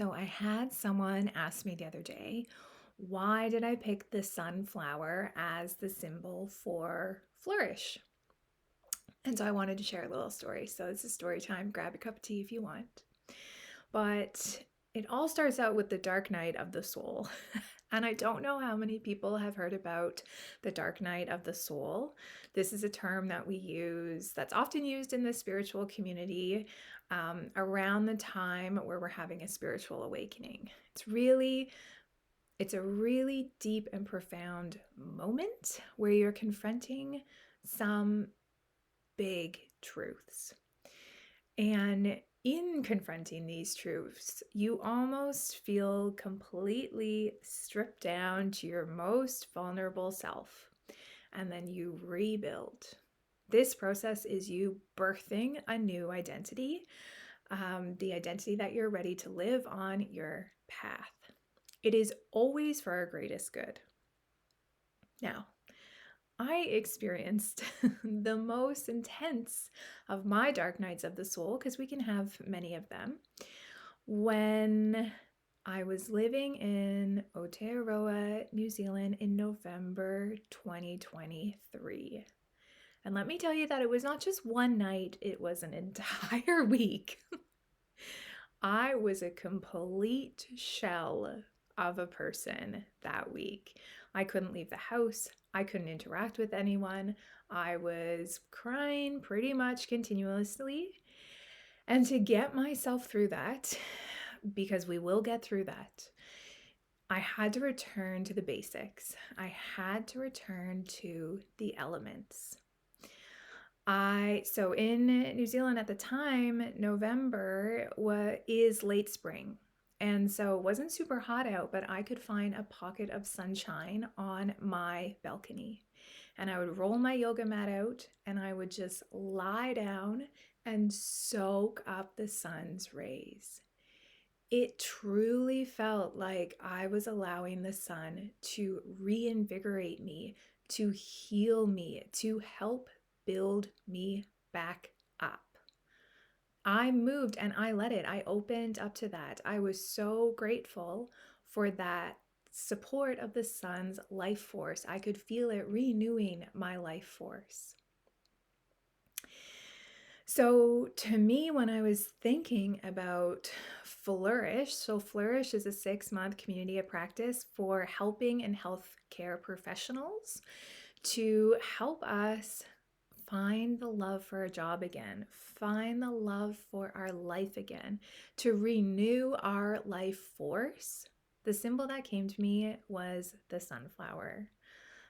So I had someone ask me the other day, why did I pick the sunflower as the symbol for flourish? And so I wanted to share a little story. So it's a story time. Grab a cup of tea if you want. But it all starts out with the dark night of the soul. And I don't know how many people have heard about the dark night of the soul. This is a term that we use that's often used in the spiritual community around the time where we're having a spiritual awakening. It's a really deep and profound moment where you're confronting some big truths. And in confronting these truths, you almost feel completely stripped down to your most vulnerable self, and then you rebuild. This process is you birthing a new identity, the identity that you're ready to live on your path. It is always for our greatest good. Now, I experienced the most intense of my dark nights of the soul, because we can have many of them, when I was living in Aotearoa, New Zealand in November 2023. And let me tell you that it was not just one night, it was an entire week. I was a complete shell of a person that week. I couldn't leave the house. I couldn't interact with anyone. I was crying pretty much continuously. And to get myself through that, because we will get through that, I had to return to the basics. I had to return to the elements. So in New Zealand at the time, November is late spring. And so it wasn't super hot out, but I could find a pocket of sunshine on my balcony. And I would roll my yoga mat out and I would just lie down and soak up the sun's rays. It truly felt like I was allowing the sun to reinvigorate me, to heal me, to help build me back up. I moved and I let it. I opened up to that. I was so grateful for that support of the sun's life force. I could feel it renewing my life force. So to me, when I was thinking about Flourish, so Flourish is a 6-month community of practice for helping and healthcare professionals to help us find the love for a job again, find the love for our life again, to renew our life force. The symbol that came to me was the sunflower.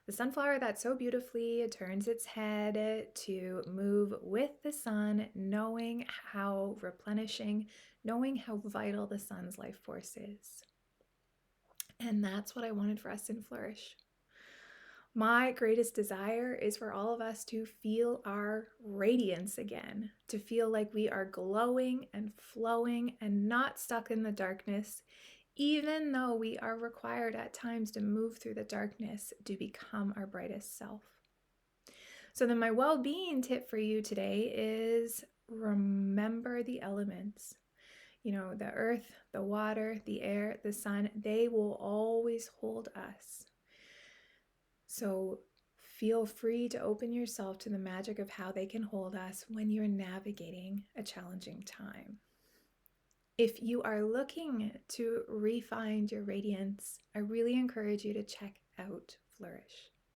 The sunflower that so beautifully turns its head to move with the sun, knowing how replenishing, knowing how vital the sun's life force is. And that's what I wanted for us in Flourish. My greatest desire is for all of us to feel our radiance again, to feel like we are glowing and flowing and not stuck in the darkness, even though we are required at times to move through the darkness to become our brightest self. So then my well-being tip for you today is remember the elements. You know, the earth, the water, the air, the sun, they will always hold us. So feel free to open yourself to the magic of how they can hold us when you're navigating a challenging time. If you are looking to re-find your radiance, I really encourage you to check out Flourish.